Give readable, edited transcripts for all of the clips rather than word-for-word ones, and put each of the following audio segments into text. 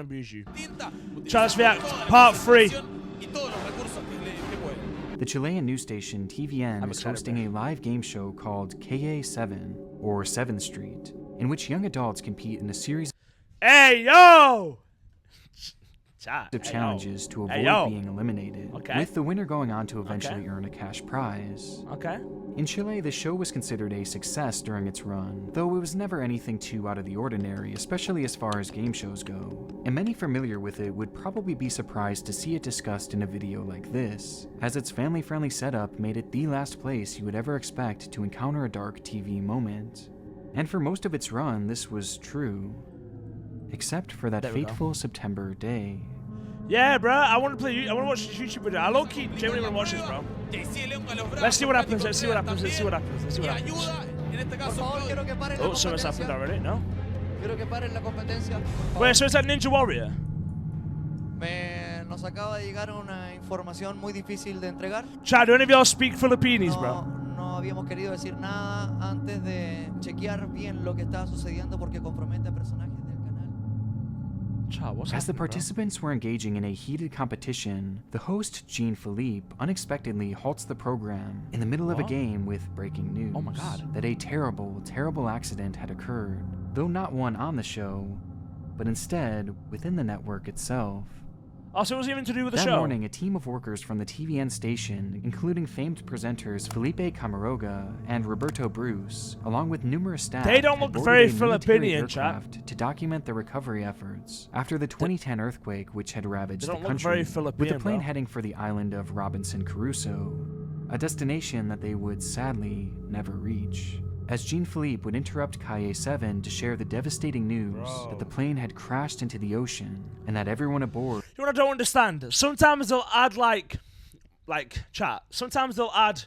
abuse you. Challenge React, part 3. The Chilean news station TVN is hosting a live game show called KA7, or 7th Street, in which young adults compete in a series Hey, yo! of challenges to avoid being eliminated, with the winner going on to eventually earn a cash prize. In Chile, the show was considered a success during its run, though it was never anything too out of the ordinary, especially as far as game shows go. And many familiar with it would probably be surprised to see it discussed in a video like this, as its family-friendly setup made it the last place you would ever expect to encounter a dark TV moment. And for most of its run, this was true. Except for that fateful September day. Yeah, bro, I want to play. I want to watch this YouTube video. I low-key genuinely want to watch this, bro. Let's see what happens. Let's see what happens. Let's see what happens. Let's see what happens. Oh, something's happened already. No. Wait, so it's that Ninja Warrior? Nos acaba de llegar una información muy difícil de entregar. Chad, do any of y'all speak Philippines, bro? No habíamos querido decir nada antes de chequear bien lo que estaba sucediendo porque compromete a personajes del canal. Chad, what's As the happening, participants were engaging in a heated competition, the host, Jean-Philippe, unexpectedly halts the program in the middle of a game with breaking news. Oh my God. That a terrible, terrible accident had occurred, though not one on the show, but instead within the network itself. Oh, so it wasn't even to do with the That show? morning, a team of workers from the TVN station, including famed presenters Felipe Camaroga and Roberto Bruce, along with numerous staff, They don't had look very boarded a military Filipinian, chap. aircraft to document the recovery efforts after the 2010 earthquake which had ravaged They the don't look country, very with the Filipino, plane bro. heading for the island of Robinson Crusoe, a destination that they would sadly never reach. As Jean-Philippe would interrupt Calle 7 to share the devastating news that the plane had crashed into the ocean and that everyone aboard... You know what I don't understand? Sometimes they'll add chat. Sometimes they'll add,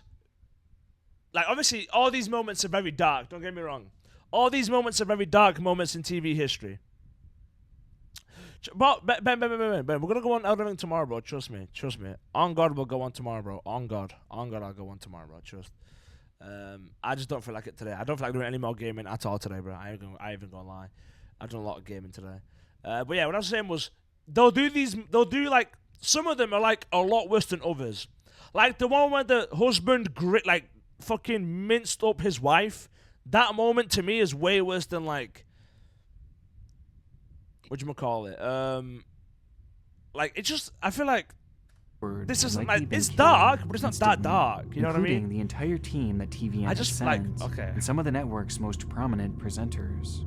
obviously all these moments are very dark, don't get me wrong. All these moments are very dark moments in TV history. But, Ben, we're gonna go on Elden Ring tomorrow, bro, trust me. On God, we'll go on tomorrow, bro. On God, I'll go on tomorrow, bro, trust. I just don't feel like it today. I don't feel like doing any more gaming at all today, bro. I ain't even gonna lie. I've done a lot of gaming today. But yeah, what I was saying was, some of them are like a lot worse than others. Like the one where the husband fucking minced up his wife. That moment to me is way worse than whatchamacallit? It's just, I feel like this isn't it's dark, but it's not that dark. You know what I mean? Including the entire team that TVN has sent, and some of the network's most prominent presenters.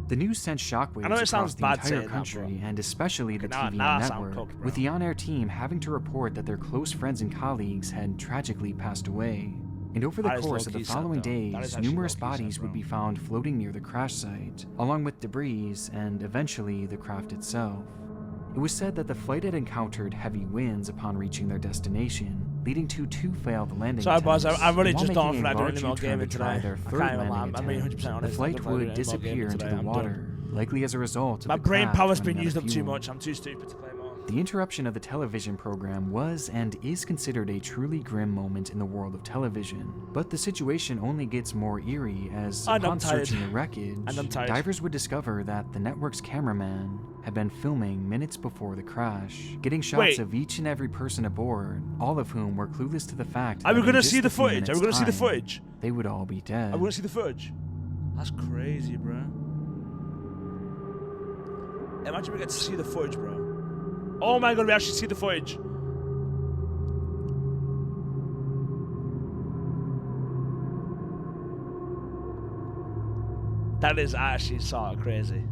The news sent shockwaves across the entire country, and especially the TVN network, with the on-air team having to report that their close friends and colleagues had tragically passed away. And over the course of the following days, numerous bodies would be found floating near the crash site, along with debris and eventually the craft itself. It was said that the flight had encountered heavy winds upon reaching their destination, leading to 2 failed landing attempts. Sorry, boss, I really while just don't making feel a like doing large any more U-turn gaming to try today. their I third can't even lie. landing I'm being attempt, 100% honest. the flight would disappear into the water, likely as a result of my the brain craft power's been running out used of up too fuel. much. I'm too stupid to play more. The interruption of the television program was and is considered a truly grim moment in the world of television, but the situation only gets more eerie as, upon searching the wreckage, divers would discover that the network's cameraman had been filming minutes before the crash, getting shots of each and every person aboard, all of whom were clueless to the fact that Are we gonna in see just the a few footage? Are we gonna minutes' see the time, footage? They would all be dead. Are we gonna see the footage? That's crazy, bro. Imagine we get to see the footage, bro. Oh my God, we actually see the footage. That is actually sort of crazy.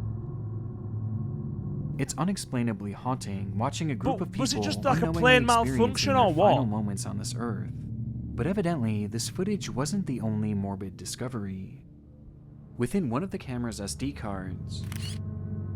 It's unexplainably haunting watching a group of people was it just like a unknowingly plane experiencing malfunction their or what? final moments on this earth. But evidently, this footage wasn't the only morbid discovery. Within one of the camera's SD cards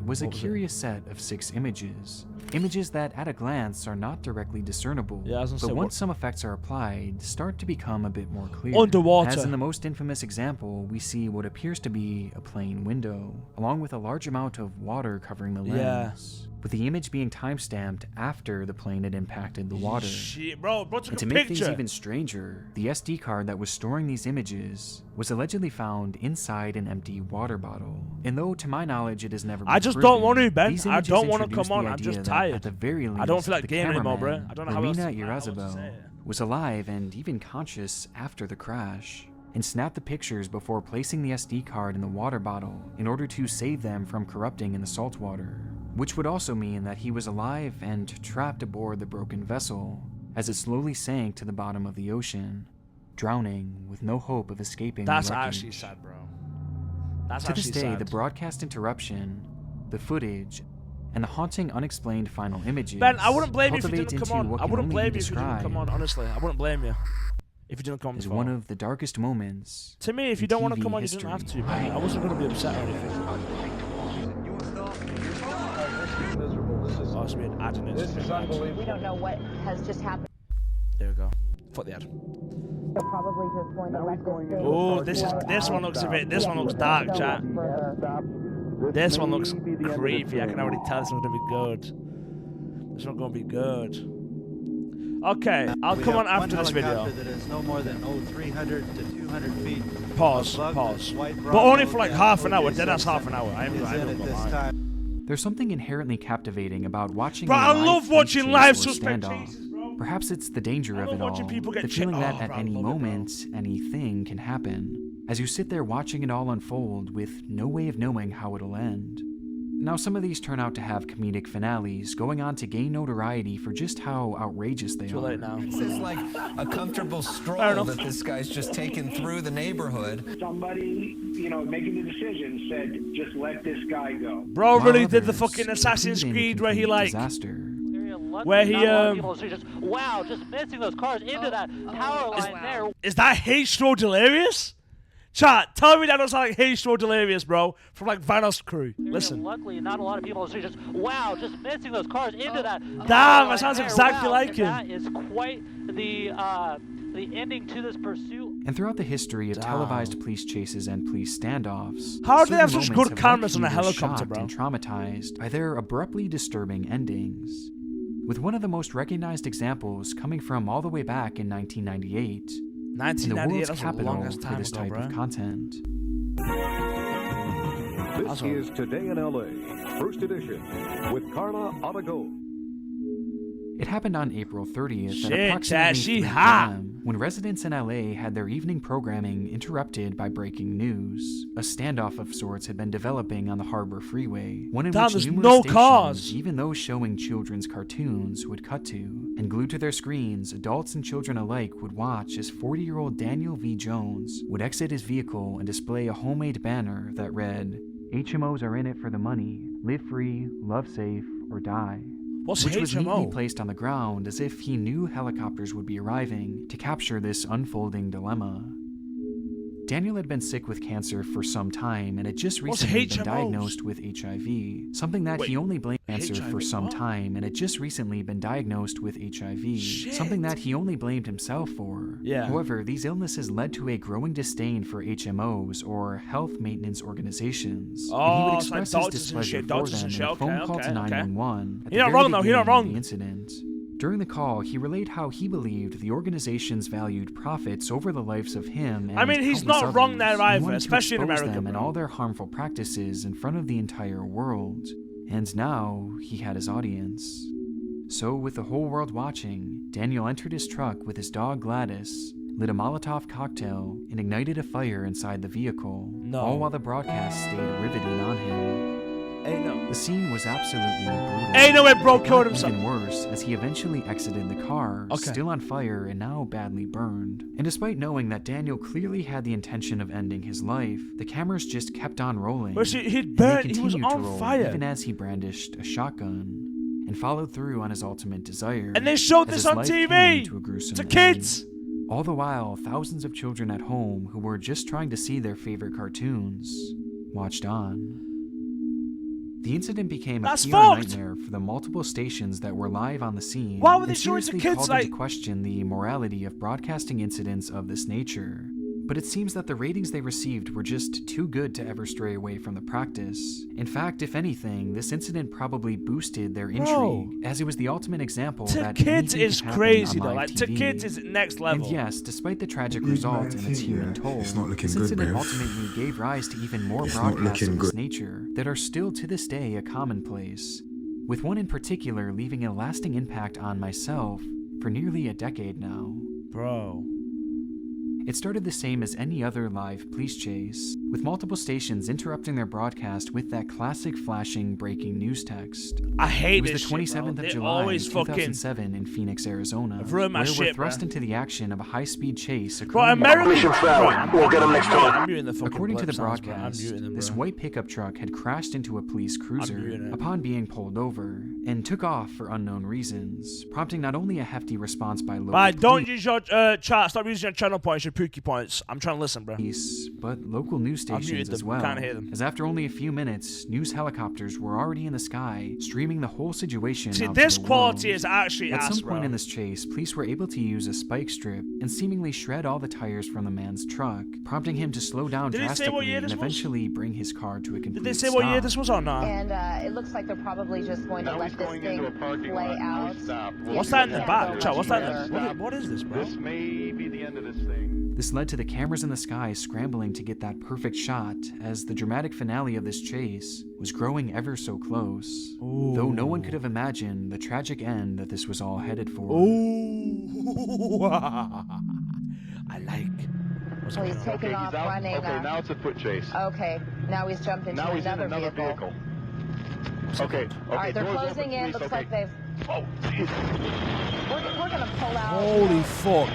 was a curious set of 6 images. Images that at a glance are not directly discernible, but once some effects are applied, start to become a bit more clear. Underwater. As in the most infamous example, we see what appears to be a plane window, along with a large amount of water covering the lens. with the image being timestamped after the plane had impacted the water. Shit, bro took and to a make picture. things even stranger, the SD card that was storing these images was allegedly found inside an empty water bottle. And though, to my knowledge, it has never been I just proven, don't want to, Ben. these I images don't want to introduced come on. the I'm idea just that, tired. at the very least, I don't feel like the gaming anymore, bro. cameraman, I don't know how else Romina to Irazabo, say it. was alive and even conscious after the crash, and snapped the pictures before placing the SD card in the water bottle in order to save them from corrupting in the salt water, which would also mean that he was alive and trapped aboard the broken vessel as it slowly sank to the bottom of the ocean, drowning with no hope of escaping That's the wreckage. actually sad, bro. That's to this actually day, sad. the broadcast interruption, the footage, and the haunting unexplained final images Ben, I wouldn't blame you if you cultivate didn't come into on. what I can wouldn't only blame be you if you didn't come on, described honestly. I wouldn't blame you if you didn't come on as before. one of the darkest moments. To me, if you in don't want to TV come on, you history. don't have to, man. I wasn't going to be upset or anything. Oh, it's weird. Adding it. This is unbelievable. We don't know what has just happened. There we go. Fuck the ad. They're probably just going to let this thing Oh, this one looks a bit. This one looks dark, chat. This one looks creepy. I can already tell this one's gonna be good. This one's gonna be good. Okay, I'll come on after this video. That is no more than 300 to 200 feet. Pause. But only for like half an hour. Then that's half an hour. I'm not lying. There's something inherently captivating about watching. Bro, a I live love police watching chase live or suspect standoff. chases, bro. Perhaps it's the danger I of love it all. watching people get The feeling chased. that Oh, at bro, I any love it, bro. moment, anything can happen, as you sit there watching it all unfold with no way of knowing how it'll end. Now, some of these turn out to have comedic finales, going on to gain notoriety for just how outrageous they Too are. late now. This is like a comfortable stroll that this guy's just taken through the neighborhood. Somebody, making the decision said, just let this guy go. Bro While really did the others fucking Assassin's conclude in Creed where he complete like, disaster. where he wow, just missing those cars into that power line there. Is that H2O Delirious? Chat, tell me that doesn't sound like H2O Delirious, bro, from like Vanos Crew. Listen. Luckily, not a lot of people see just wow, just missing those cars into that. Damn, that sounds exactly like him. That is quite the ending to this pursuit. And throughout the history of televised police chases and police standoffs, how do they have certain such moments good have left cameras on you a either helicopter, shocked bro? and traumatized by their abruptly disturbing endings. With one of the most recognized examples coming from all the way back in 1998, in the 1998, world's that's the capital longest for time this ago, type bro. of content. This is Today in LA, first edition, with Carla Arago. It happened on April 30th Shit, at approximately she 3 hot. p.m. when residents in LA had their evening programming interrupted by breaking news. A standoff of sorts had been developing on the Harbor Freeway, one in Damn, which there's numerous no stations, cars. even those showing children's cartoons, would cut to. And glued to their screens, adults and children alike would watch as 40-year-old Daniel V. Jones would exit his vehicle and display a homemade banner that read, "HMOs are in it for the money. Live free, love safe, or die." What's Which was neatly HMO? placed on the ground as if he knew helicopters would be arriving to capture this unfolding dilemma. Daniel had been sick with cancer for some time and had just What's recently been HMOs? diagnosed with HIV, something that he only blamed cancer for HIV, some what? time and had just recently been diagnosed with HIV, Shit. something that he only blamed himself for. Yeah. However, these illnesses led to a growing disdain for HMOs, or health maintenance organizations, and he Oh, would it's like express his doctors and displeasure shit, for doctors them and in shit. a phone Okay, call to okay. 911 at the You're not very wrong, though. You're not beginning of wrong. the incident. During the call, he relayed how he believed the organizations valued profits over the lives of him and I mean, he's countless not wrong others. there He either, wanted to especially in expose America, them and bro. all their harmful practices in front of the entire world. And now, he had his audience. So, with the whole world watching, Daniel entered his truck with his dog Gladys, lit a Molotov cocktail, and ignited a fire inside the vehicle, No. all while the broadcast stayed riveting on him. Hey, no. The scene was absolutely brutal. Hey, no way, bro It killed got himself. even worse as he eventually exited the car, Okay. still on fire and now badly burned. And despite knowing that Daniel clearly had the intention of ending his life, the cameras just kept on rolling. But see, he'd and they burned. He was continued to on roll fire. even as he brandished a shotgun and followed through on his ultimate desire. And they showed as this his on life TV came to a gruesome to end. kids. All the while, thousands of children at home who were just trying to see their favorite cartoons watched on. The incident became a That's PR fucked. nightmare for the multiple stations that were live on the scene. Why would they and show it to seriously kids, called like- into question the morality of broadcasting incidents of this nature. but it seems that the ratings they received were just too good to ever stray away from the practice. In fact, if anything, this incident probably boosted their intrigue, as it was the ultimate example that kids anything is could happen crazy on though. live Like to TV. kids is next level. And yes, despite the tragic result and its human toll, this incident ultimately gave rise to even more broadcasts of this nature that are still to this day a commonplace, with one in particular leaving a lasting impact on myself for nearly a decade now. Bro. It started the same as any other live police chase, with multiple stations interrupting their broadcast with that classic flashing breaking news text. I hate it was this the 27th of July, 2007 in Phoenix, Arizona, where we're thrust into the action of a high-speed chase occurring we'll get them next time. According to the broadcast, this white pickup truck had crashed into a police cruiser upon being pulled over and took off for unknown reasons, prompting not only a hefty response by local police, don't use your chat. Stop using your channel points, your pookie points. I'm trying to listen, bro. But local news stations as well. Can't hear them. As after only a few minutes, news helicopters were already in the sky, streaming the whole situation. See, out this to the quality world. is actually At ass, some point bro. in this chase, police were able to use a spike strip and seemingly shred all the tires from the man's truck, prompting him to slow down drastically and eventually bring his car to a complete Did they say stop. what year this was or not? And it looks like they're probably just going to let this thing play out. What's that in the back? Chat, what's that? What is this, bro? This may be the end of this thing. This led to the cameras in the sky scrambling to get that perfect shot, as the dramatic finale of this chase was growing ever so close. Ooh. Though no one could have imagined the tragic end that this was all headed for. Ooh. I like. So he's taking off running. Okay, now it's a foot chase. Okay, now he's jumped into another vehicle. Okay. All right, they're closing in. Looks like they've... Oh, jeez. We're gonna pull out. Holy fuck.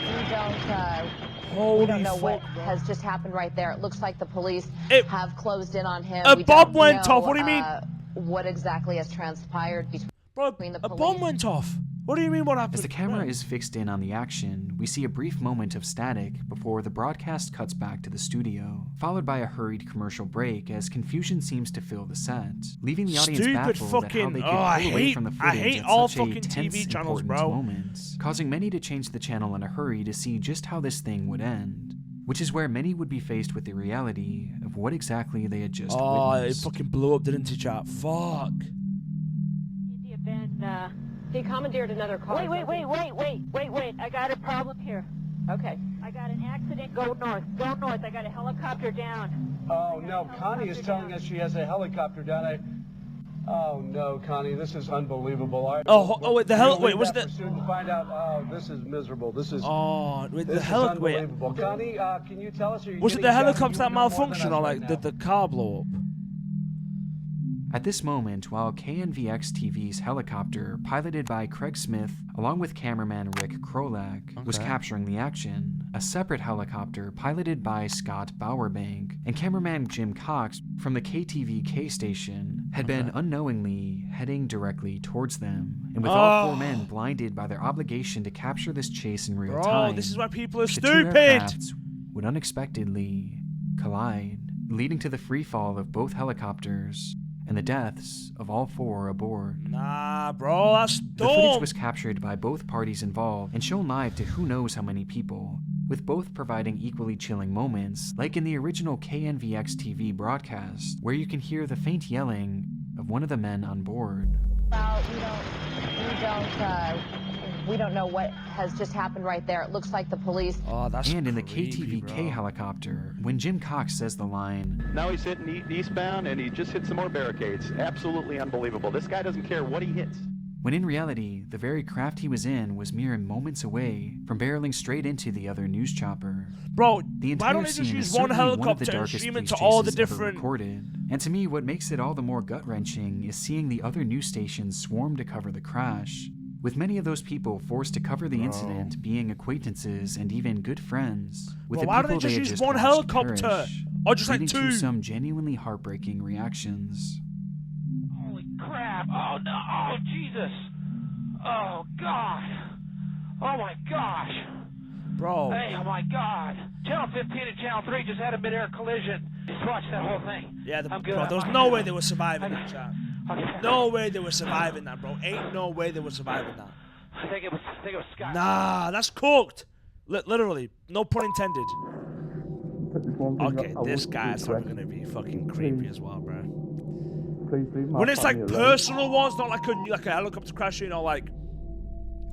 We don't know what has just happened right there. It looks like the police have closed in on him. A bomb went off. What do you mean? What exactly has transpired between the police? A bomb went off. What do you mean what happened? As the camera is fixed in on the action, we see a brief moment of static before the broadcast cuts back to the studio, followed by a hurried commercial break as confusion seems to fill the set, leaving the audience baffled at how they could pull away from the footage at such a tense, important moment, causing many to change the channel in a hurry to see just how this thing would end, which is where many would be faced with the reality of what exactly they had just witnessed. It fucking blew up, didn't it, chat? Fuck. He commandeered another car. Wait. I got a problem here. Okay. I got an accident. Go north. I got a helicopter down. Oh, no. Connie is telling us she has a helicopter down. Oh, no, Connie. This is unbelievable. Wait, the hell... Wait, was that... Soon to find out. Oh, this is miserable. This is... Oh, wait, this the helicopter... is unbelievable. Connie, can you tell us... Was it the helicopter that malfunctioned or, like, did the car blow up? At this moment, while KNVX TV's helicopter, piloted by Craig Smith, along with cameraman Rick Krolak, was capturing the action, a separate helicopter piloted by Scott Bowerbank and cameraman Jim Cox from the KTVK station had been unknowingly heading directly towards them, and with all four men blinded by their obligation to capture this chase in real time, this is why people are the stupid! two aircrafts would unexpectedly collide, leading to the free fall of both helicopters and the deaths of all four aboard. Nah, bro, that's dumb. The footage was captured by both parties involved and shown live to who knows how many people, with both providing equally chilling moments, like in the original KNVX TV broadcast, where you can hear the faint yelling of one of the men on board. Well, we don't know what has just happened right there. It looks like the police. Oh, that's And in the creepy, KTVK bro. helicopter, when Jim Cox says the line, Now he's hitting eastbound and he just hit some more barricades. Absolutely unbelievable. This guy doesn't care what he hits. when in reality, the very craft he was in was mere moments away from barreling straight into the other news chopper. Bro, the why don't entire they just scene use is one certainly one of the helicopter and darkest stream it police to all the chases ever different... recorded. And to me, what makes it all the more gut-wrenching is seeing the other news stations swarm to cover the crash, with many of those people forced to cover the incident being acquaintances and even good friends with the why people don't they they just had use one watched helicopter? perish, Or just like leading two? to some genuinely heartbreaking reactions. Holy crap! Oh no! Oh Jesus! Oh God! Oh my gosh! Bro. Hey, oh my God! Channel 15 and Channel 3 just had a mid-air collision. Just watch that whole thing. Yeah, I'm good. bro, there was no way they were surviving that, chat. No way they were surviving that, bro. Ain't no way they were surviving that. I think it was Scott. Nah, that's cooked. Literally, no pun intended. Okay, this guy's probably gonna be fucking creepy as well, bro. Please leave my When it's like family alone. personal ones, not like a helicopter crash, you know, like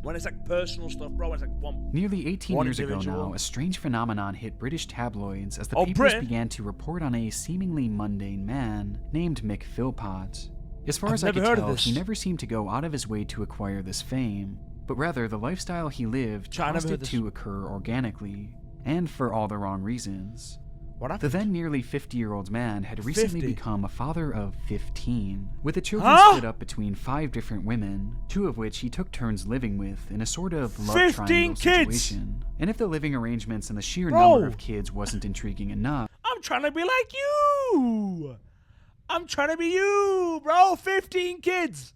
when it's like personal stuff, bro. When it's like one. Nearly 18 one years ago individual. now, a strange phenomenon hit British tabloids as the Oh, papers Britain? began to report on a seemingly mundane man named Mick Philpott. As far as I never could heard of tell, this. he never seemed to go out of his way to acquire this fame, but rather the lifestyle he lived I never caused heard it this. to occur organically, and for all the wrong reasons. What The happened? then nearly 50-year-old man had recently 50? become a father of 15, with the children Huh? split up between 5 different women, 2 of which he took turns living with in a sort of love 15 triangle kids? situation. And if the living arrangements and the sheer Bro. number of kids wasn't intriguing enough, I'm trying to be like you. I'm trying to be you, bro. 15 kids.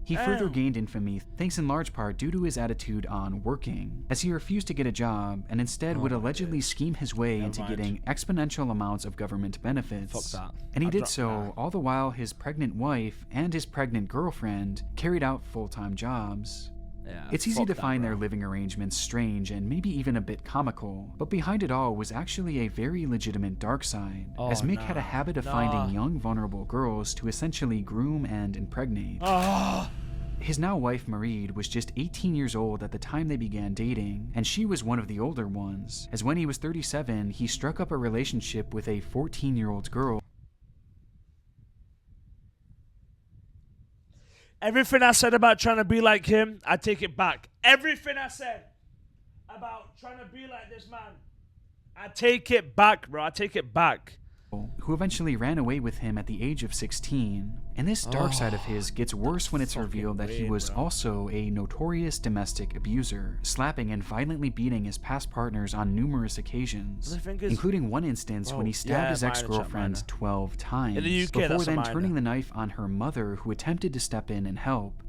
he further gained infamy thanks in large part due to his attitude on working, as he refused to get a job and instead would allegedly scheme his way into mind. getting exponential amounts of government benefits. Fuck that. And he I've did dropped so that. all the while his pregnant wife and his pregnant girlfriend carried out full-time jobs. Yeah, It's easy fuck to that, find bro. their living arrangements strange and maybe even a bit comical, but behind it all was actually a very legitimate dark side, as Mick had a habit of finding young vulnerable girls to essentially groom and impregnate. His now wife Mareed was just 18 years old at the time they began dating, and she was one of the older ones, as when he was 37, he struck up a relationship with a 14-year-old girl. Everything I said about trying to be like him, I take it back. Everything I said about trying to be like this man, I take it back, bro. I take it back. Who eventually ran away with him at the age of 16. And this dark side of his gets worse when it's revealed that he weird, was bro. also a notorious domestic abuser, slapping and violently beating his past partners on numerous occasions, The thing is- including one instance when he Bro, stabbed yeah, his minor, ex-girlfriend minor. 12 times, In the UK, before that's a then minor. turning the knife on her mother, who attempted to step in and help.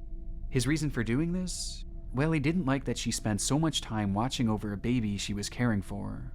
His reason for doing this? Well, he didn't like that she spent so much time watching over a baby she was caring for.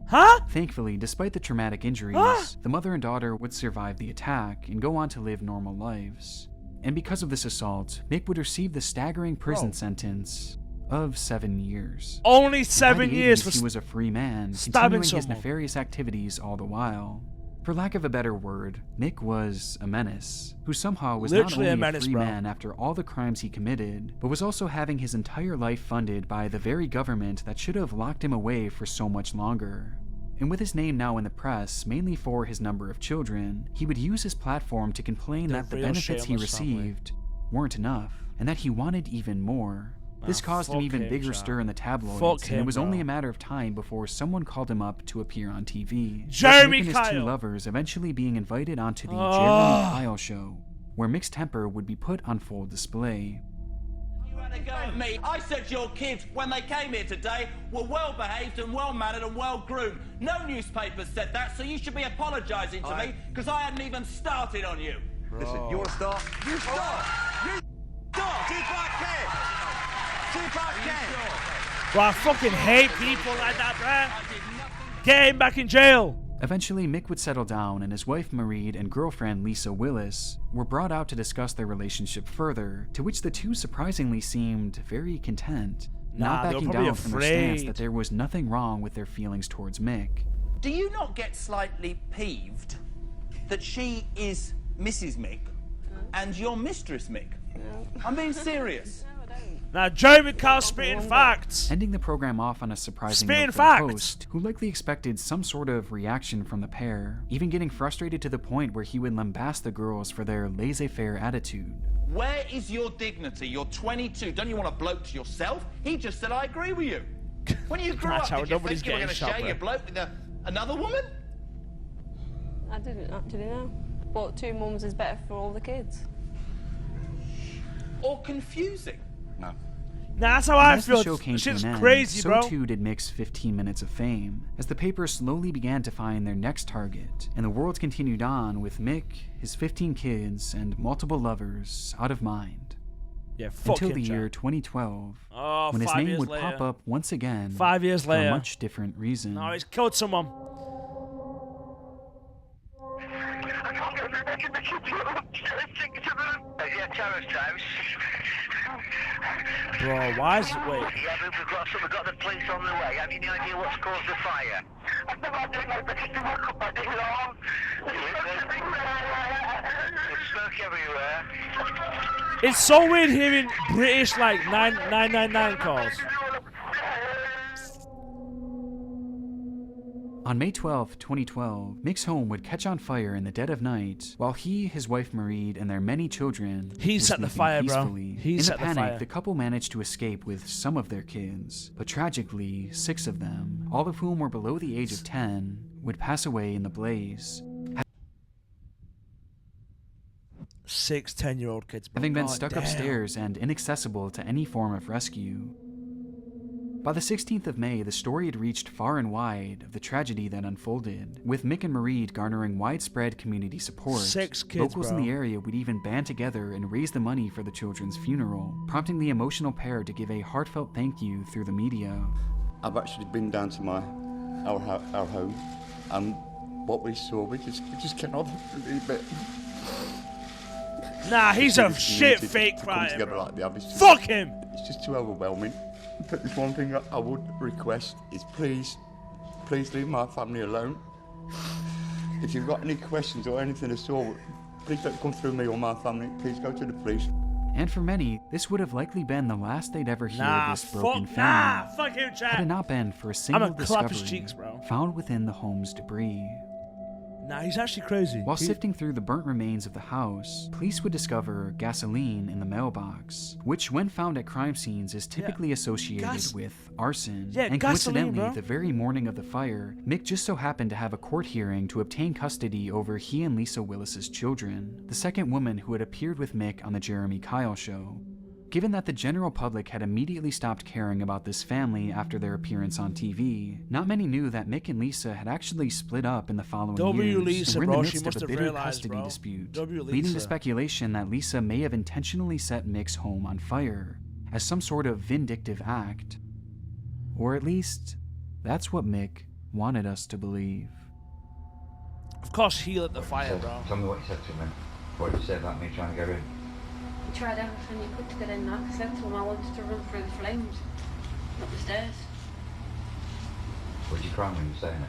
Huh? Thankfully, despite the traumatic injuries, the mother and daughter would survive the attack and go on to live normal lives. And because of this assault, Mick would receive the staggering prison sentence of 7 years. Only By 7 the years 80s, for he was a free man, stabbing continuing his someone. nefarious activities all the while. For lack of a better word, Mick was a menace, who somehow was Literally not a only menace, free bro. man after all the crimes he committed, but was also having his entire life funded by the very government that should have locked him away for so much longer. And with his name now in the press, mainly for his number of children, he would use his platform to complain that the real benefits he shameless family. received weren't enough, and that he wanted even more. This caused an fuck even him, bigger child. stir in the tabloids, Fuck and it him, was only bro. a matter of time before someone called him up to appear on TV. Jeremy with Mick and his two Kyle. lovers eventually being invited onto the Jeremy Kyle show, where Mick's temper would be put on full display. You had a go at me. I said your kids, when they came here today, were well behaved and well mannered and well groomed. No newspapers said that, so you should be apologising to me because I hadn't even started on you. Listen, you want to start? You start! You start! Tupac can! Tupac can! Bro, I fucking hate people like that, bro. Get him back in jail. Eventually, Mick would settle down, and his wife Mareed and girlfriend Lisa Willis were brought out to discuss their relationship further, to which the two surprisingly seemed very content, not they were backing probably down from their stance afraid. that there was nothing wrong with their feelings towards Mick. Do you not get slightly peeved that she is Mrs. Mick and you're Mistress Mick? I'm being serious. Now, Jeremy Kyle spitting facts. Ending the program off on a surprising Spitting note for facts. the host, who likely expected some sort of reaction from the pair, even getting frustrated to the point where he would lambast the girls for their laissez-faire attitude. Where is your dignity? You're 22. Don't you want a bloke to yourself? He just said I agree with you. When you grew up, Watch out, did you nobody's think you were getting going to shot, share your bro. bloke with another woman? I didn't actually know. But 2 mums is better for all the kids. Or confusing? No. Nah, that's how I As feel. the show came to Shit's an end, crazy, so bro. too did Mick's 15 minutes of fame, as the papers slowly began to find their next target, and the world continued on with Mick, his 15 kids, and multiple lovers out of mind. Yeah, fuck Until him, the year Jack. 2012, Oh, when his 5 name years would later. pop up once again 5 years for a later. much different reason. No, he's killed someone. Yeah, Terrace House. Bro, why is it? Wait. Yeah, but we've got the police on the way. Have you any idea what's caused the fire? I've no idea, but just to work up my day long. There's smoke everywhere. It's so weird hearing British like 999 calls. On May 12, 2012, Mick's home would catch on fire in the dead of night while he, his wife Marie, and their many children He set the fire, bro. He set the fire. In the panic, the couple managed to escape with some of their kids, but tragically, 6 of them, all of whom were below the age of 10, would pass away in the blaze. 6 10-year-old kids, bro. Having been stuck upstairs and inaccessible to any form of rescue. By the 16th of May, the story had reached far and wide of the tragedy that unfolded, with Mick and Marie garnering widespread community support. 6 kids, Locals in the area would even band together and raise the money for the children's funeral, prompting the emotional pair to give a heartfelt thank you through the media. I've actually been down to our home, and what we saw, we just cannot believe it. Nah, he's a shit fake crier. Like Fuck him! It's just too overwhelming. But there's one thing I would request is please leave my family alone. If you've got any questions or anything at all, please don't come through me or my family. Please go to the police. And for many, this would have likely been the last they'd ever hear of this broken family. Fuck you, Chad. Had it not been for a single discovery cheeks, bro. found within the home's debris. Nah, he's actually crazy. While sifting through the burnt remains of the house, police would discover gasoline in the mailbox, which when found at crime scenes is typically associated with arson. And coincidentally, the very morning of the fire, Mick just so happened to have a court hearing to obtain custody over he and Lisa Willis's children, the second woman who had appeared with Mick on the Jeremy Kyle show. Given that the general public had immediately stopped caring about this family after their appearance on TV, not many knew that Mick and Lisa had actually split up in the following years and were in the midst of a bitter custody dispute, leading to speculation that Lisa may have intentionally set Mick's home on fire as some sort of vindictive act. Or at least, that's what Mick wanted us to believe. Of course he lit the fire, bro. Tell me what you said to me. What you said about me trying to get in. You tried everything you could to get in, I said to him I wanted to run through the flames, up the stairs. Was you crying when you were saying it?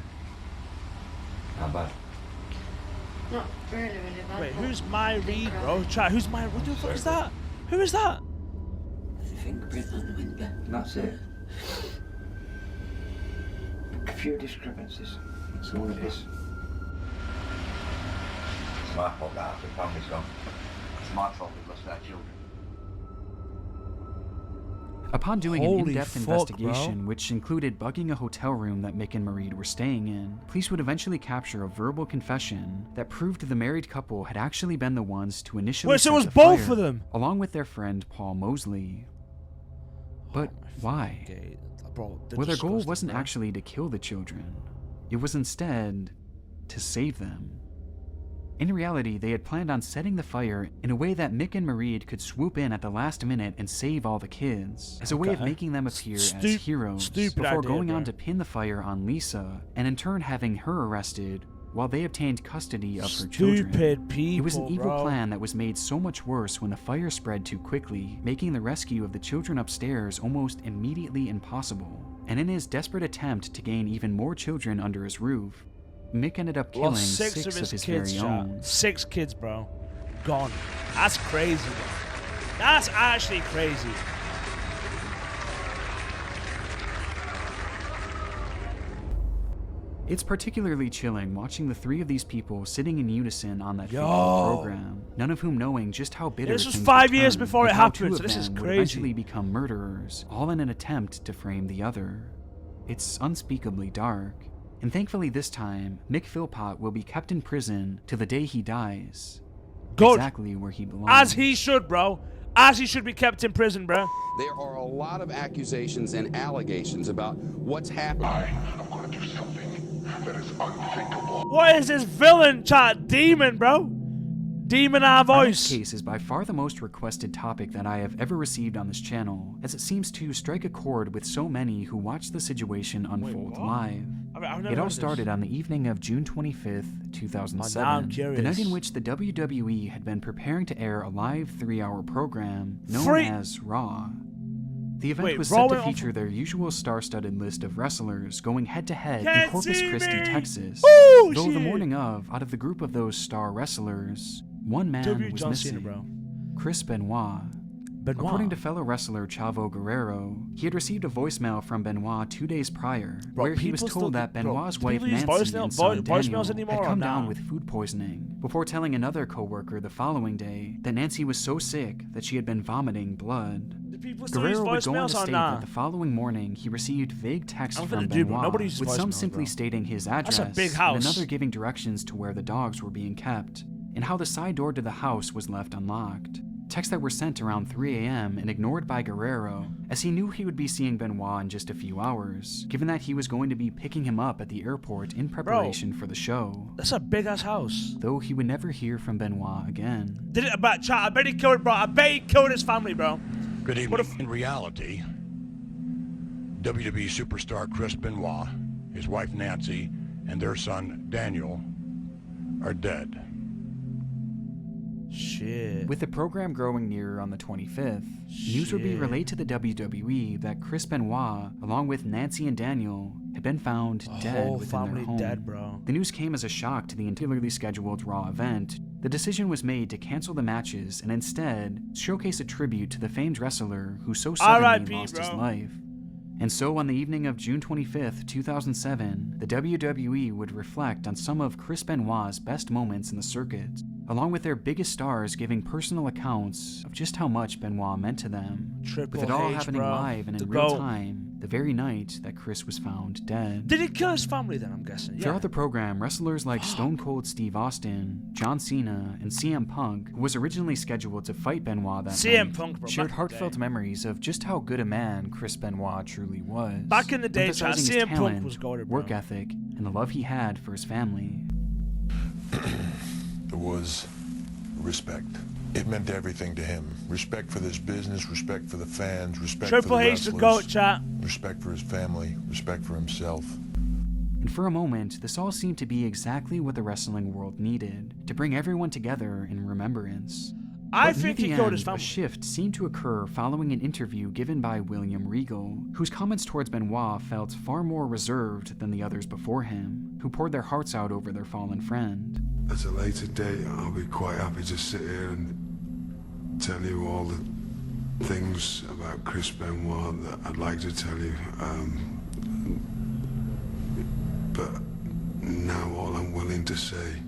How bad? Not really bad. Wait, who's my Reed, bro? Who's my... What the fuck is that? Who is that? The fingerprint on the window. That's it. A few discrepancies. That's all it is. It's my fault that half the family's gone. It's my fault we lost our children. Upon doing an in-depth investigation, which included bugging a hotel room that Mick and Marie were staying in, police would eventually capture a verbal confession that proved the married couple had actually been the ones to initially set the fire, both of them, along with their friend Paul Mosley. But why? Well, their goal wasn't actually to kill the children. It was instead to save them. In reality, they had planned on setting the fire in a way that Mick and Marie could swoop in at the last minute and save all the kids, as a way of making them appear as heroes, before going on to pin the fire on Lisa, and in turn having her arrested while they obtained custody of her children. It was an evil plan that was made so much worse when the fire spread too quickly, making the rescue of the children upstairs almost immediately impossible. And in his desperate attempt to gain even more children under his roof, Mick ended up killing 6 of his very own. 6 kids, bro. Gone. That's crazy, bro. That's actually crazy. It's particularly chilling watching the 3 of these people sitting in unison on that fateful program, none of whom knowing just how bitter this was things 5 would years turn, before it and how happened, 2 so of this is them would crazy. eventually become murderers, all in an attempt to frame the other. It's unspeakably dark. And thankfully this time, Mick Philpott will be kept in prison till the day he dies. Good. Exactly where he belongs. As he should, bro. As he should be kept in prison, bro. There are a lot of accusations and allegations about what's happening. I'm gonna do something that is unthinkable. What is this villain, demon, bro? Demon our voice. This case is by far the most requested topic that I have ever received on this channel, as it seems to strike a chord with so many who watched the situation unfold live. It all started on the evening of June 25th, 2007, the night in which the WWE had been preparing to air a live 3-hour program known as Raw. The event was set to feature their usual star-studded list of wrestlers going head-to-head in Corpus Christi, Texas. Though the morning of, out of the group of those star wrestlers, one man was missing, Chris Benoit. According to fellow wrestler Chavo Guerrero, he had received a voicemail from Benoit 2 days prior, where he was told that Benoit's wife Nancy and son Daniel had come down with food poisoning, before telling another co-worker the following day that Nancy was so sick that she had been vomiting blood. Guerrero would go on to state that the following morning he received vague texts from Benoit, with some simply stating his address and another giving directions to where the dogs were being kept, and how the side door to the house was left unlocked. Texts that were sent around 3 a.m. and ignored by Guerrero, as he knew he would be seeing Benoit in just a few hours, given that he was going to be picking him up at the airport in preparation for the show. That's a big-ass house. Though he would never hear from Benoit again. Did it about chat? I bet he killed, bro. I bet he killed his family, bro. Good evening. In reality, WWE superstar Chris Benoit, his wife Nancy, and their son Daniel are dead. Shit. With the program growing nearer on the 25th, news would be relayed to the WWE that Chris Benoit, along with Nancy and Daniel, had been found dead within their home. Dead, bro. The news came as a shock to the entirely scheduled Raw event. The decision was made to cancel the matches and instead showcase a tribute to the famed wrestler who so suddenly lost his life. And so on the evening of June 25th, 2007, the WWE would reflect on some of Chris Benoit's best moments in the circuit, along with their biggest stars giving personal accounts of just how much Benoit meant to them. With it all happening live and in real time, the very night that Chris was found dead. Did he kill his family then, I'm guessing? Yeah. Throughout the program, wrestlers like Stone Cold Steve Austin, John Cena, and CM Punk, who was originally scheduled to fight Benoit that night, shared heartfelt memories of just how good a man Chris Benoit truly was. Back in the day, CM Punk was goated, work ethic, and the love he had for his family. There was respect. It meant everything to him. Respect for this business, respect for the fans, respect for the wrestlers, respect for his family, respect for himself. And for a moment, this all seemed to be exactly what the wrestling world needed, to bring everyone together in remembrance. I think he killed his family. A shift seemed to occur following an interview given by William Regal, whose comments towards Benoit felt far more reserved than the others before him, who poured their hearts out over their fallen friend. At a later date, I'll be quite happy to sit here and tell you all the things about Chris Benoit that I'd like to tell you. But now all I'm willing to say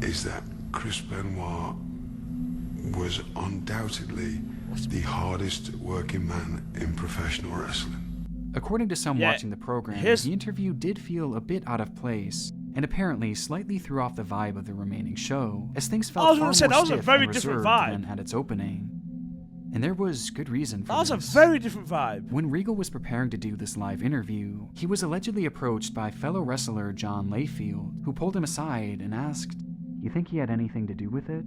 is that Chris Benoit was undoubtedly the hardest working man in professional wrestling. According to some watching the program, the interview did feel a bit out of place, and apparently slightly threw off the vibe of the remaining show, as things felt far more stiff and reserved than at its opening. And there was good reason for this. That was a very different vibe. When Regal was preparing to do this live interview, he was allegedly approached by fellow wrestler John Layfield, who pulled him aside and asked, "You think he had anything to do with it?"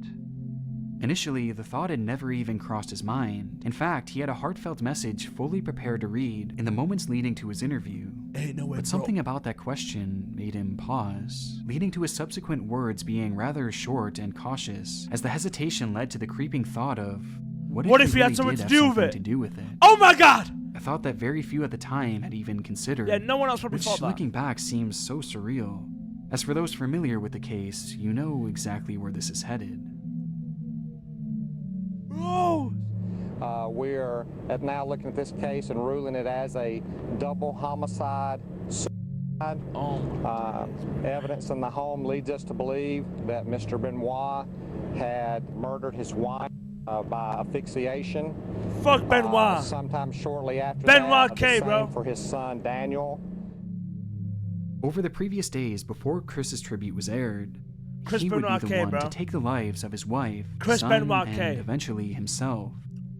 Initially, the thought had never even crossed his mind. In fact, he had a heartfelt message fully prepared to read in the moments leading to his interview. But something about that question made him pause, leading to his subsequent words being rather short and cautious, as the hesitation led to the creeping thought of, what if he had something to do with it? Oh my god! A thought that very few at the time had even considered. Yeah, no one else probably thought that. Which, looking back, seems so surreal. As for those familiar with the case, you know exactly where this is headed. Oh! We're now looking at this case and ruling it as a double homicide. Evidence in the home leads us to believe that Mr. Benoit had murdered his wife by asphyxiation. Fuck Benoit. Sometime shortly after Benoit that, K, bro. For his son Daniel. Over the previous days before Chris's tribute was aired, he would be the one to take the lives of his wife, son, and eventually himself.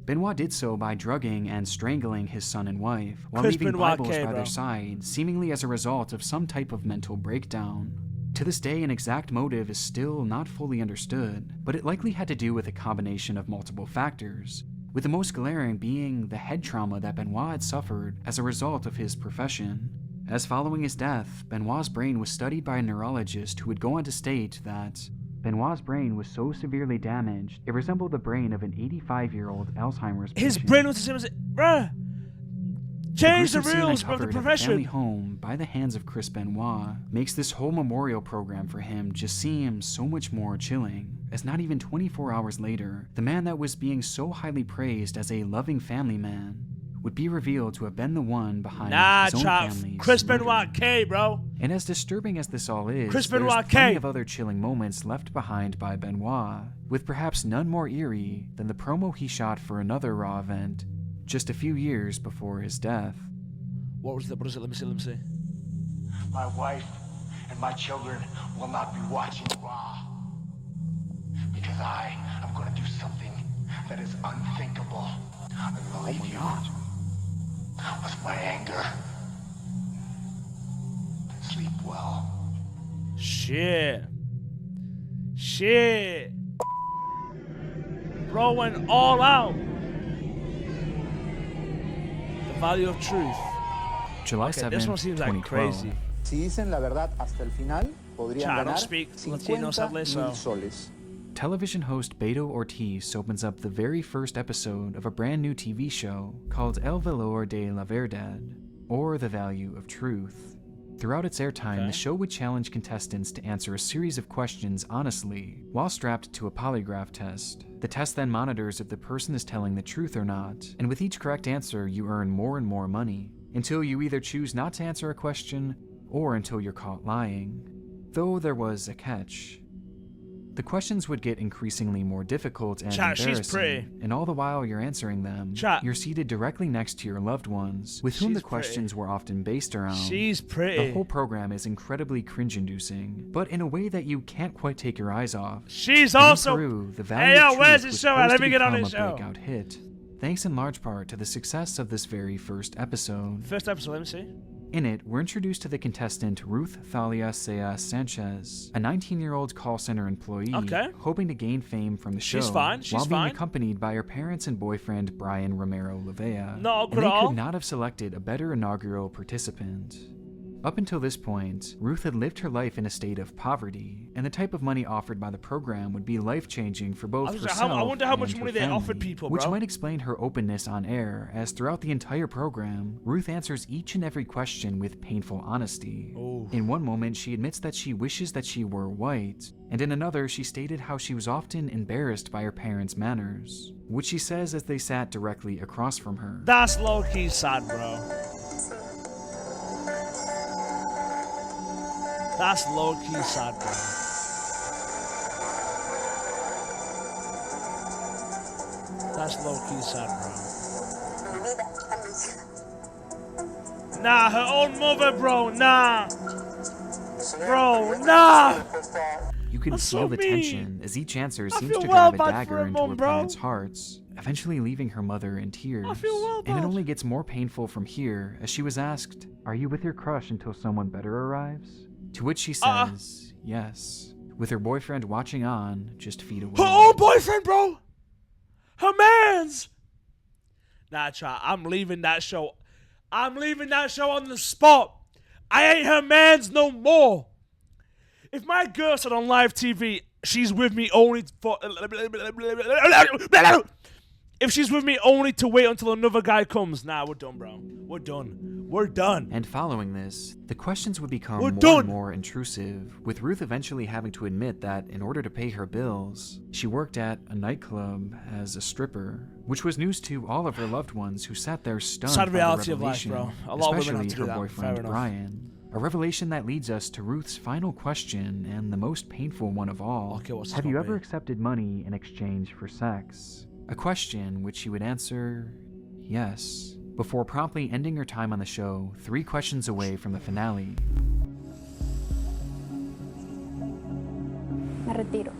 Benoit did so by drugging and strangling his son and wife, while leaving Bibles by their side, seemingly as a result of some type of mental breakdown. To this day, an exact motive is still not fully understood, but it likely had to do with a combination of multiple factors, with the most glaring being the head trauma that Benoit had suffered as a result of his profession. As following his death, Benoit's brain was studied by a neurologist who would go on to state that Benoit's brain was so severely damaged, it resembled the brain of an 85-year-old Alzheimer's patient. His brain was the same as bruh! Change the rules of the profession! Family home by the hands of Chris Benoit makes this whole memorial program for him just seem so much more chilling, as not even 24 hours later, the man that was being so highly praised as a loving family man would be revealed to have been the one behind his own family's Chris murder. Benoit K, bro. And as disturbing as this all is, Chris there's Benoit plenty K. of other chilling moments left behind by Benoit, with perhaps none more eerie than the promo he shot for another Raw event just a few years before his death. What is it? Let me see. My wife and my children will not be watching Raw because I am going to do something that is unthinkable. I will leave you with my anger. Sleep well. Shit. Bro went all out. The value of truth. July 7th, this one seems like 2012. crazy. Si dicen la verdad hasta el final, podrían I don't ganar speak 50 Latino, sadly, so. soles. Television host Beto Ortiz opens up the very first episode of a brand new TV show called El Valor de la Verdad, or The Value of Truth. Throughout its airtime, the show would challenge contestants to answer a series of questions honestly, while strapped to a polygraph test. The test then monitors if the person is telling the truth or not, and with each correct answer, you earn more and more money, until you either choose not to answer a question, or until you're caught lying. Though there was a catch. The questions would get increasingly more difficult and embarrassing, she's pretty. and all the while you're answering them, you're seated directly next to your loved ones, with whom the questions were often based around. She's pretty. The whole program is incredibly cringe-inducing, but in a way that you can't quite take your eyes off. She's And in also. Peru, The Hey, Value yo, of where's Truth this was show at? supposed Let to me get on become this a show. breakout hit, thanks in large part to the success of this very first episode. First episode, let me see. In it, we're introduced to the contestant Ruth Thalia Sea Sanchez, a 19-year-old call center employee, hoping to gain fame from the show, while being accompanied by her parents and boyfriend Brian Romero Lavea. And they could not have selected a better inaugural participant. Up until this point, Ruth had lived her life in a state of poverty, and the type of money offered by the program would be life-changing for both herself I wonder how much and money her they family, offered people, which bro. might explain her openness on air, as throughout the entire program, Ruth answers each and every question with painful honesty. In one moment, she admits that she wishes that she were white, and in another, she stated how she was often embarrassed by her parents' manners, which she says as they sat directly across from her. That's low-key sad, bro. That's low-key sad, bro. That's low-key sad, bro. Nah, her own mother, bro. Nah. Bro, nah. You can That's feel so the mean. tension as each answer seems feel to well drive a bad for dagger her into mom, her bro. parents' hearts, eventually leaving her mother in tears. I feel well And it bad. only gets more painful from here as she was asked, "Are you with your crush until someone better arrives?" To which she says, yes, with her boyfriend watching on just feet away. Her own boyfriend, bro. Her man's. Nah, try. I'm leaving that show. I'm leaving that show on the spot. I ain't her man's no more. If my girl said on live TV, she's with me only for... If she's with me only to wait until another guy comes, nah, we're done, bro. We're done. We're done. And following this, the questions would become We're more done. and more intrusive, with Ruth eventually having to admit that in order to pay her bills, she worked at a nightclub as a stripper, which was news to all of her loved ones who sat there stunned Sad by the reality of life, revelation, bro. A lot of women have especially to do her that. boyfriend Fair enough. Brian. A revelation that leads us to Ruth's final question and the most painful one of all. Okay, what's this Have you gonna ever be? accepted money in exchange for sex? A question which she would answer yes, before promptly ending her time on the show 3 questions away from the finale. Me retiro.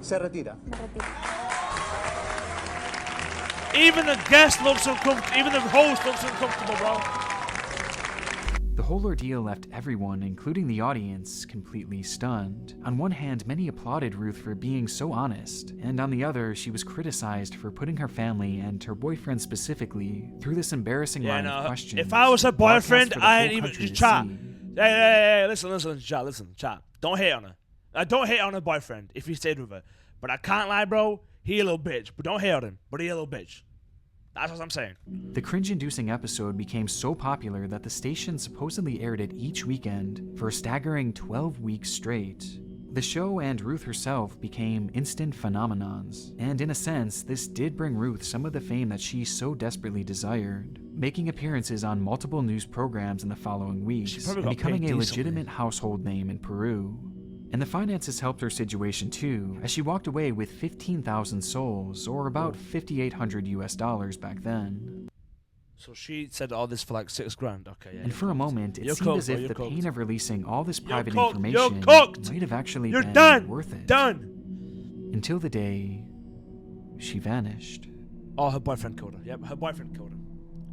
Se retira. Me retiro. Even the guest looks uncomfortable. Even the host looks uncomfortable, bro. The whole ordeal left everyone, including the audience, completely stunned. On one hand, many applauded Ruth for being so honest, and on the other, she was criticized for putting her family and her boyfriend specifically through this embarrassing line of questions. If I was her boyfriend, I ain't even chat. Hey, listen, chat. Don't hate on her. Don't hate on her boyfriend if he stayed with her. But I can't lie, bro. He a little bitch. But don't hate on him. But he a little bitch. That's what I'm saying. The cringe-inducing episode became so popular that the station supposedly aired it each weekend for a staggering 12 weeks straight. The show and Ruth herself became instant phenomenons, and in a sense, this did bring Ruth some of the fame that she so desperately desired, making appearances on multiple news programs in the following weeks, and becoming a legitimate household name in Peru. And the finances helped her situation too, as she walked away with 15,000 sols, or about $5,800 back then. So she said all this for like $6,000. Okay, yeah. And for a moment, it seemed as if the pain of releasing all this private information might have actually been worth it. Until the day she vanished. Oh, her boyfriend killed her. Yep, her boyfriend killed her.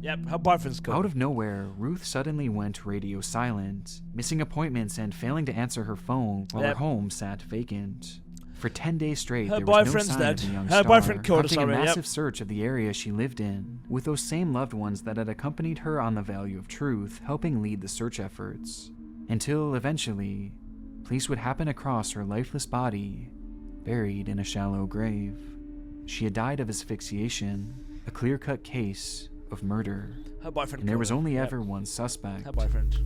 Yep, her boyfriend's killed her. Out of nowhere, Ruth suddenly went radio silent, missing appointments and failing to answer her phone while her home sat vacant. For 10 days straight, there was no sign of the young star, prompting a massive search of the area she lived in, with those same loved ones that had accompanied her on The Value of Truth helping lead the search efforts, until eventually, police would happen across her lifeless body, buried in a shallow grave. She had died of asphyxiation, a clear-cut case of murder, and there was only ever one suspect. Her boyfriend.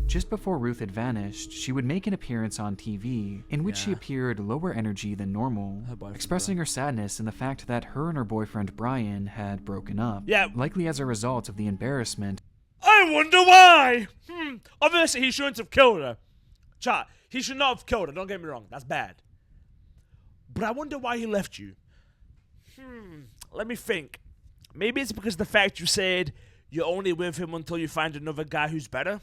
Just before Ruth had vanished, she would make an appearance on TV, in which she appeared lower energy than normal, expressing her sadness in the fact that her and her boyfriend Brian had broken up, likely as a result of the embarrassment. I wonder why! Obviously he shouldn't have killed her. Chat, he should not have killed her, don't get me wrong, that's bad. But I wonder why he left you. Let me think. Maybe it's because of the fact you said you're only with him until you find another guy who's better?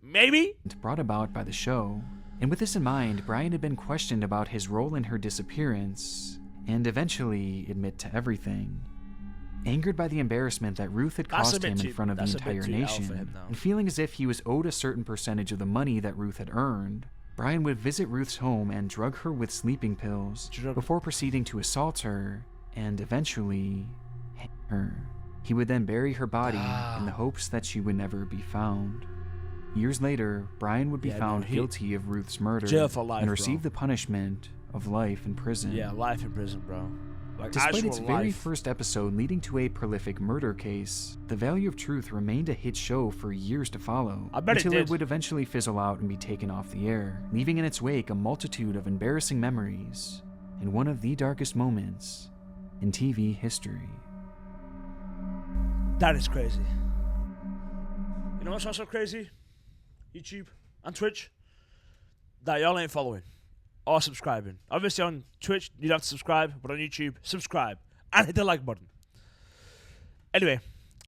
Maybe? Brought about by the show. And with this in mind, Brian had been questioned about his role in her disappearance, and eventually admit to everything. Angered by the embarrassment that Ruth had caused him in front of the entire nation, and feeling as if he was owed a certain percentage of the money that Ruth had earned, Brian would visit Ruth's home and drug her with sleeping pills before proceeding to assault her and eventually hang her. He would then bury her body in the hopes that she would never be found. Years later, Brian would be found guilty of Ruth's murder and receive the punishment of life in prison. Yeah, life in prison, bro. Like, despite its very first episode leading to a prolific murder case, The Value of Truth remained a hit show for years to follow, until it would eventually fizzle out and be taken off the air, leaving in its wake a multitude of embarrassing memories and one of the darkest moments in TV history. That is crazy. You know what's also crazy? YouTube and Twitch, that y'all ain't following or subscribing. Obviously on Twitch, you don't have to subscribe, but on YouTube, subscribe and hit the like button. Anyway,